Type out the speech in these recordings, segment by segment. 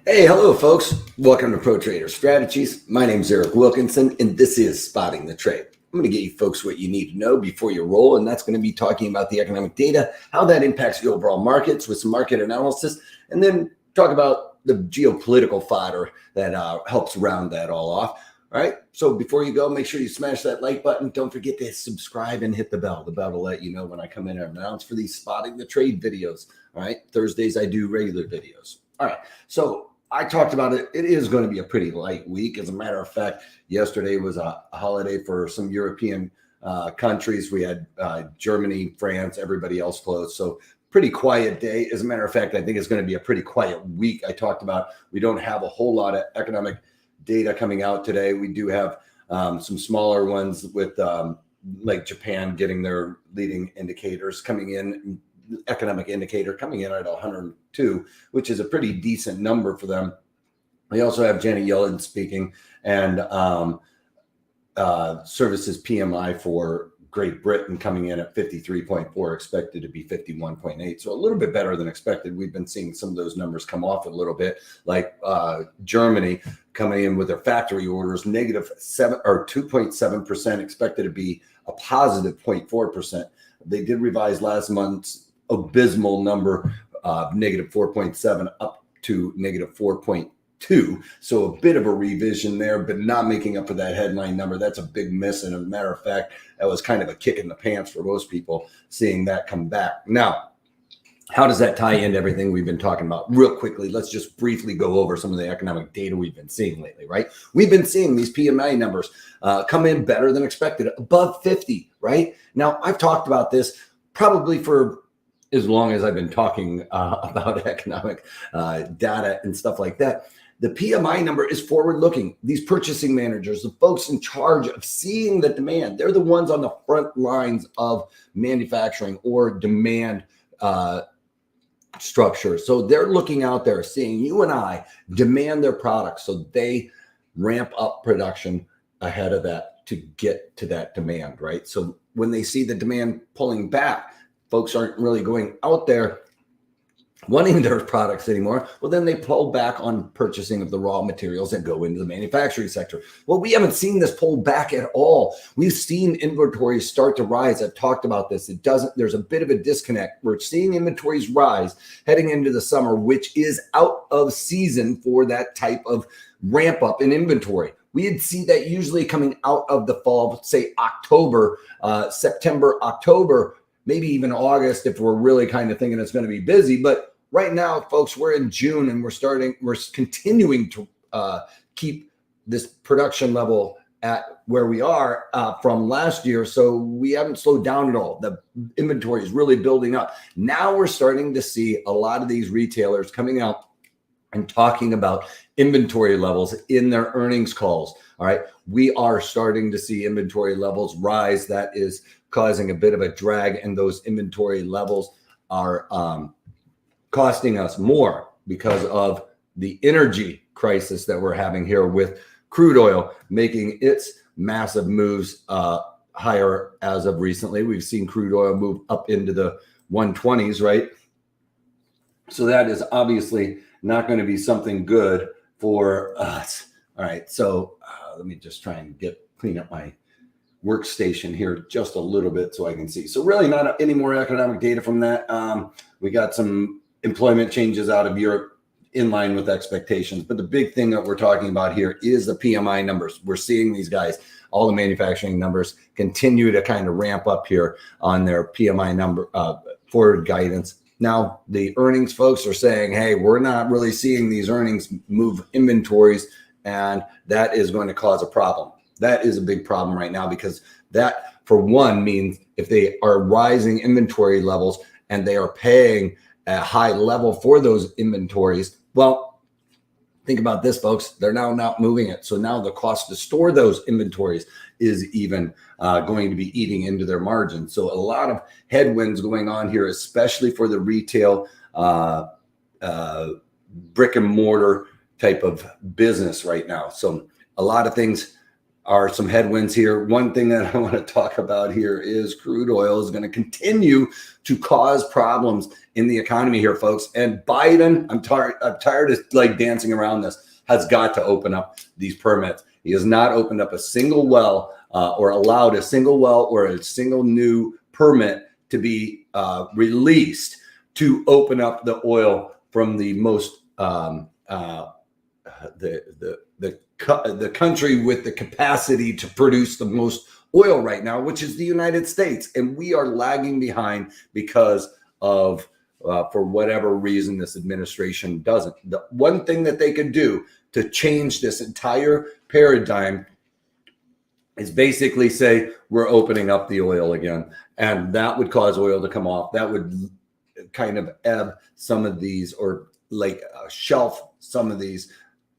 Hey, hello, folks. Welcome to Pro Trader Strategies. My name is Eric Wilkinson, and this is Spotting the Trade. I'm going to get you folks what you need to know before you roll, and that's going to be talking about the economic data, how that impacts the overall markets with some market analysis, and then talk about the geopolitical fodder that helps round that all off. All right, so before you go, make sure you smash that like button. Don't forget to subscribe and hit the bell. The bell will let you know when I come in and announce for these Spotting the Trade videos. All right, Thursdays I do regular videos. All right, so I talked about it. It is going to be a pretty light week. As a matter of fact, yesterday was a holiday for some European countries. We had Germany, France, everybody else closed. So pretty quiet day. As a matter of fact, I think it's going to be a pretty quiet week. I talked about we don't have a whole lot of economic data coming out today. We do have some smaller ones with like Japan getting their leading indicators coming in. Economic indicator coming in at 102, which is a pretty decent number for them. We also have Janet Yellen speaking, and services PMI for Great Britain coming in at 53.4, expected to be 51.8. So a little bit better than expected. We've been seeing some of those numbers come off a little bit, like Germany coming in with their factory orders negative 2.7%, expected to be a positive 0.4%. They did revise last month's abysmal number, negative 4.7 up to negative 4.2. So a bit of a revision there, but not making up for that headline number. That's a big miss. And as a matter of fact, that was kind of a kick in the pants for most people seeing that come back. Now, how does that tie into everything we've been talking about? Real quickly, let's just briefly go over some of the economic data we've been seeing lately, right? We've been seeing these PMI numbers come in better than expected, above 50, right? Now, I've talked about this probably for as long as I've been talking about economic data and stuff like that. The PMI number is forward-looking. These purchasing managers, the folks in charge of seeing the demand, they're the ones on the front lines of manufacturing or demand structure. So they're looking out there, seeing you and I demand their products, so they ramp up production ahead of that to get to that demand, right? So when they see the demand pulling back, folks aren't really going out there wanting their products anymore. Well, then they pull back on purchasing of the raw materials that go into the manufacturing sector. Well, we haven't seen this pull back at all. We've seen inventories start to rise. I've talked about this. There's a bit of a disconnect. We're seeing inventories rise heading into the summer, which is out of season for that type of ramp up in inventory. We'd see that usually coming out of the fall, say October, September, October, maybe even August if we're really kind of thinking it's going to be busy. But right now, folks, we're in June and we're continuing to keep this production level at where we are from last year. So we haven't slowed down at all. The inventory is really building up. Now we're starting to see a lot of these retailers coming out and talking about inventory levels in their earnings calls. All right. We are starting to see inventory levels rise. That is causing a bit of a drag, and those inventory levels are costing us more because of the energy crisis that we're having here with crude oil making its massive moves higher as of recently. We've seen crude oil move up into the 120s, right? So that is obviously not going to be something good for us. All right, so let me just try and clean up my workstation here just a little bit so I can see. So really not any more economic data from that. We got some employment changes out of Europe in line with expectations. But the big thing that we're talking about here is the PMI numbers. We're seeing these guys, all the manufacturing numbers, continue to kind of ramp up here on their PMI number forward guidance. Now, the earnings folks are saying, hey, we're not really seeing these earnings move inventories, and that is going to cause a problem. That is a big problem right now, because that, for one, means if they are rising inventory levels and they are paying a high level for those inventories, well, think about this, folks. They're now not moving it. So now the cost to store those inventories is even going to be eating into their margins. So a lot of headwinds going on here, especially for the retail brick and mortar type of business right now. So a lot of things are some headwinds here. One thing that I want to talk about here is crude oil is going to continue to cause problems in the economy here, folks. And Biden, I'm tired of like dancing around this, has got to open up these permits. He has not opened up a single well or allowed a single well or a single new permit to be released to open up the oil from the most the country with the capacity to produce the most oil right now, which is the United States. And we are lagging behind because of, for whatever reason, this administration doesn't. The one thing that they could do to change this entire paradigm is basically say, we're opening up the oil again. And that would cause oil to come off. That would kind of ebb some of these, or like shelf some of these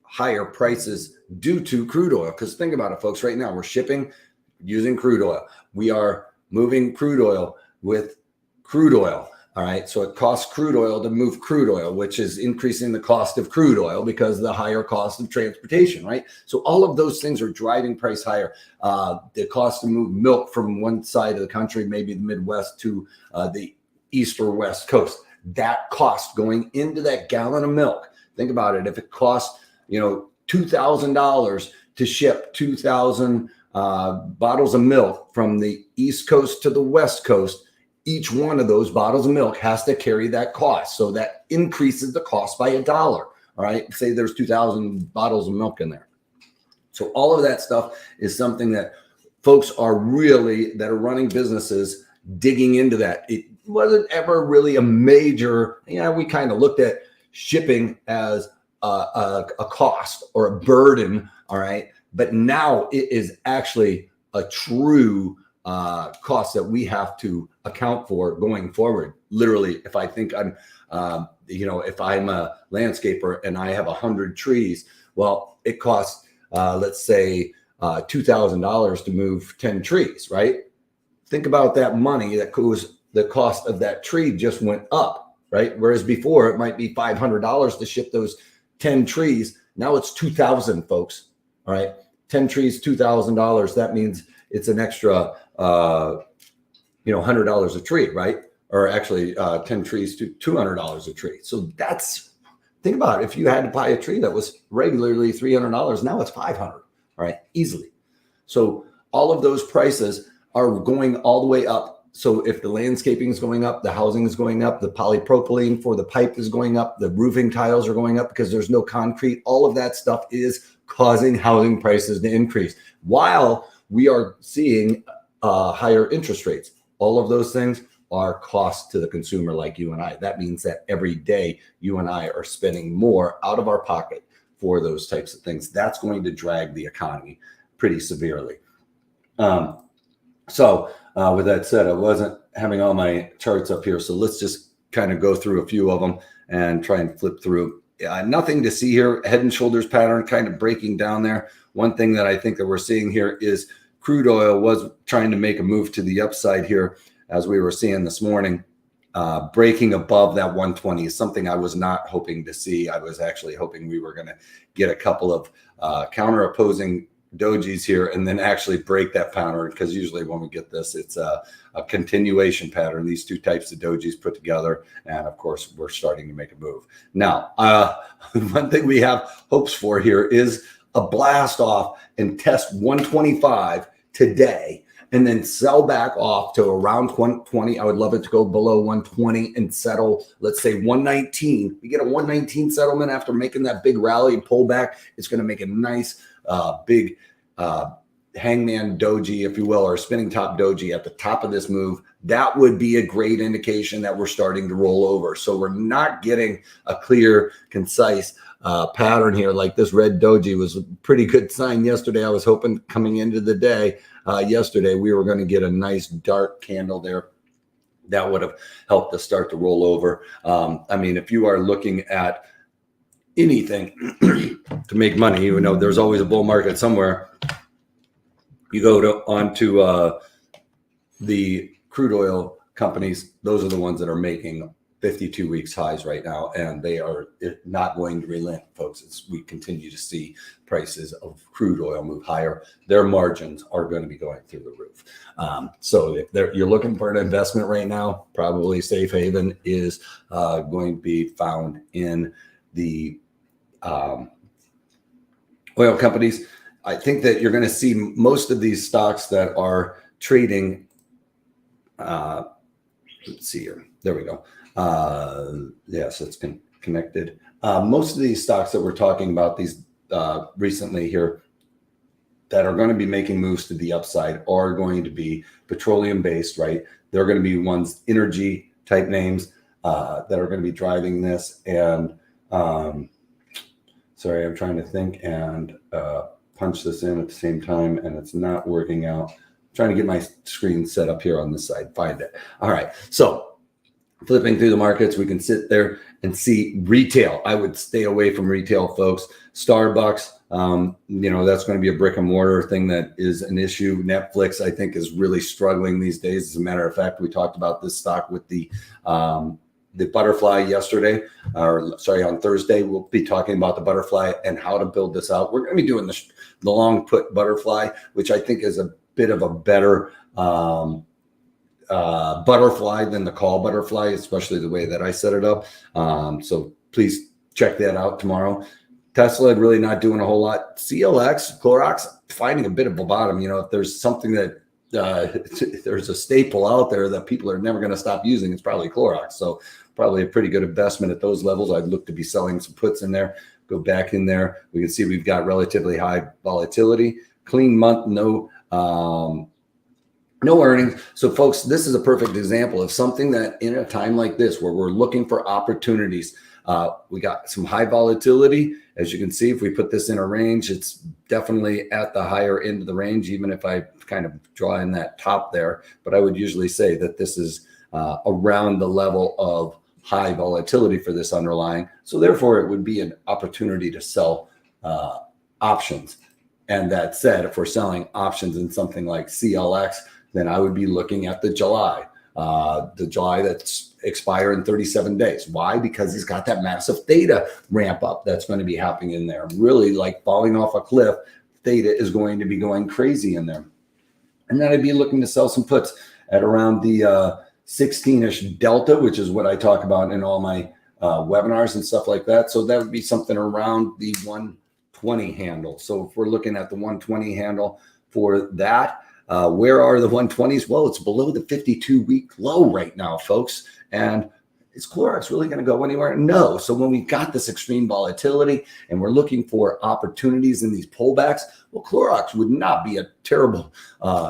higher prices due to crude oil. Because think about it, folks, right now we're shipping using crude oil. We are moving crude oil with crude oil. All right. So it costs crude oil to move crude oil, which is increasing the cost of crude oil because of the higher cost of transportation. Right. So all of those things are driving price higher. The cost to move milk from one side of the country, maybe the Midwest, to the East or West Coast, that cost going into that gallon of milk. Think about it. If it costs, $2,000 to ship 2,000 bottles of milk from the East Coast to the West Coast, each one of those bottles of milk has to carry that cost. So that increases the cost by $1. All right. Say there's 2,000 bottles of milk in there. So all of that stuff is something that folks are running businesses digging into that. It wasn't ever really a major, we kind of looked at shipping as a cost or a burden. All right. But now it is actually a true cost that we have to account for going forward. Literally, if I think I'm, if I'm a landscaper and I have 100 trees, well, it costs, let's say, $2,000 to move 10 trees, right? Think about that money that goes, the cost of that tree just went up, right? Whereas before it might be $500 to ship those 10 trees. Now it's $2,000, folks. All right. 10 trees, $2,000. That means it's an extra, $100 a tree, right? Or actually 10 trees to $200 a tree. So think about it. If you had to buy a tree that was regularly $300, now it's $500, all right? Easily. So all of those prices are going all the way up. So if the landscaping is going up, the housing is going up, the polypropylene for the pipe is going up, the roofing tiles are going up because there's no concrete. All of that stuff is causing housing prices to increase while we are seeing higher interest rates. All of those things are costs to the consumer like you and I. That means that every day you and I are spending more out of our pocket for those types of things. That's going to drag the economy pretty severely. With that said, I wasn't having all my charts up here. So let's just kind of go through a few of them and try and flip through. Nothing to see here. Head and shoulders pattern kind of breaking down there. One thing that I think that we're seeing here is crude oil was trying to make a move to the upside here, as we were seeing this morning. Breaking above that 120 is something I was not hoping to see. I was actually hoping we were going to get a couple of counter opposing dojis here and then actually break that pattern, because usually when we get this, it's a continuation pattern, these two types of dojis put together, and of course we're starting to make a move. Now one thing we have hopes for here is a blast off and test 125 today and then sell back off to around 120. I would love it to go below 120 and settle, let's say 119. We get a 119 settlement after making that big rally and pull back. It's going to make a nice big hangman doji, if you will, or spinning top doji at the top of this move. That would be a great indication that we're starting to roll over. So we're not getting a clear, concise pattern here. Like this red doji was a pretty good sign yesterday. I was hoping coming into the day yesterday we were going to get a nice dark candle there. That would have helped us start to roll over. I mean, if you are looking at anything to make money, there's always a bull market somewhere. You go onto the crude oil companies; those are the ones that are making 52 weeks highs right now, and they are not going to relent, folks. As we continue to see prices of crude oil move higher, their margins are going to be going through the roof. So if you're looking for an investment right now, probably safe haven is going to be found in the oil companies. I think that you're going to see most of these stocks that are trading. Let's see here. There we go. Yes, it's connected. Most of these stocks that we're talking about, these recently here, that are going to be making moves to the upside are going to be petroleum based, right? They're going to be ones, energy type names that are going to be driving this. And sorry, I'm trying to think and punch this in at the same time, and it's not working out. I'm trying to get my screen set up here on this side. Find it. All right. So flipping through the markets, we can sit there and see retail. I would stay away from retail, folks. Starbucks, that's going to be a brick and mortar thing that is an issue. Netflix, I think, is really struggling these days. As a matter of fact, we talked about this stock with the butterfly yesterday, on Thursday. We'll be talking about the butterfly and how to build this out. We're going to be doing the long put butterfly, which I think is a bit of a better butterfly than the call butterfly, especially the way that I set it up. So please check that out tomorrow. Tesla really not doing a whole lot. CLX, Clorox, finding a bit of a bottom. If there's something that there's a staple out there that people are never going to stop using, it's probably Clorox. So probably a pretty good investment at those levels. I'd look to be selling some puts in there. Go back in there. We can see we've got relatively high volatility. Clean month, no earnings. So folks, this is a perfect example of something that in a time like this where we're looking for opportunities, we got some high volatility. As you can see, if we put this in a range, it's definitely at the higher end of the range, even if I kind of draw in that top there. But I would usually say that this is around the level of high volatility for this underlying. So therefore, it would be an opportunity to sell options. And that said, if we're selling options in something like CLX, then I would be looking at the July that's expire in 37 days. Why? Because he's got that massive theta ramp up that's going to be happening in there. Really like falling off a cliff, theta is going to be going crazy in there. And then I'd be looking to sell some puts at around the 16-ish delta, which is what I talk about in all my webinars and stuff like that. So that would be something around the 120 handle. So if we're looking at the 120 handle for that, where are the 120s? Well, it's below the 52-week low right now, folks. And is Clorox really going to go anywhere? No. So when we've got this extreme volatility and we're looking for opportunities in these pullbacks, well, Clorox would not be a terrible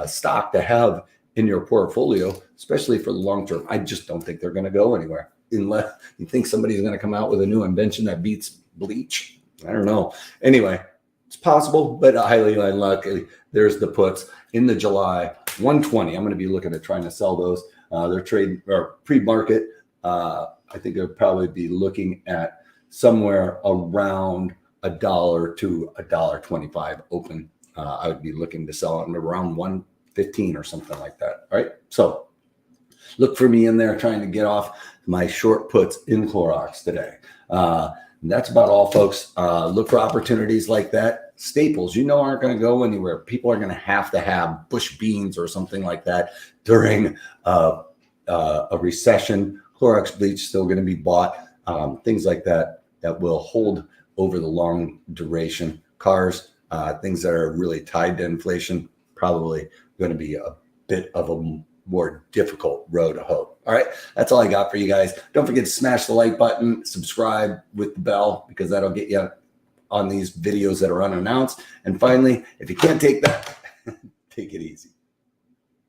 stock to have in your portfolio, especially for the long term. I just don't think they're going to go anywhere unless you think somebody's going to come out with a new invention that beats bleach. I don't know. Anyway, it's possible, but highly unlikely. There's the puts in the July 120. I'm going to be looking at trying to sell those. They're trading or pre-market. I think they'll probably be looking at somewhere around $1 to $1.25 open. I would be looking to sell them around 115 or something like that. All right. So look for me in there trying to get off my short puts in Clorox today. And that's about all, folks. Look for opportunities like that. Staples, aren't going to go anywhere. People are going to have bush beans or something like that during a recession. Clorox bleach still going to be bought. Things like that will hold over the long duration. Cars, things that are really tied to inflation, probably going to be a bit of a more difficult road to hoe. All right, that's all I got for you guys. Don't forget to smash the like button, subscribe with the bell, because that'll get you on these videos that are unannounced. And finally, if you can't take that, take it easy.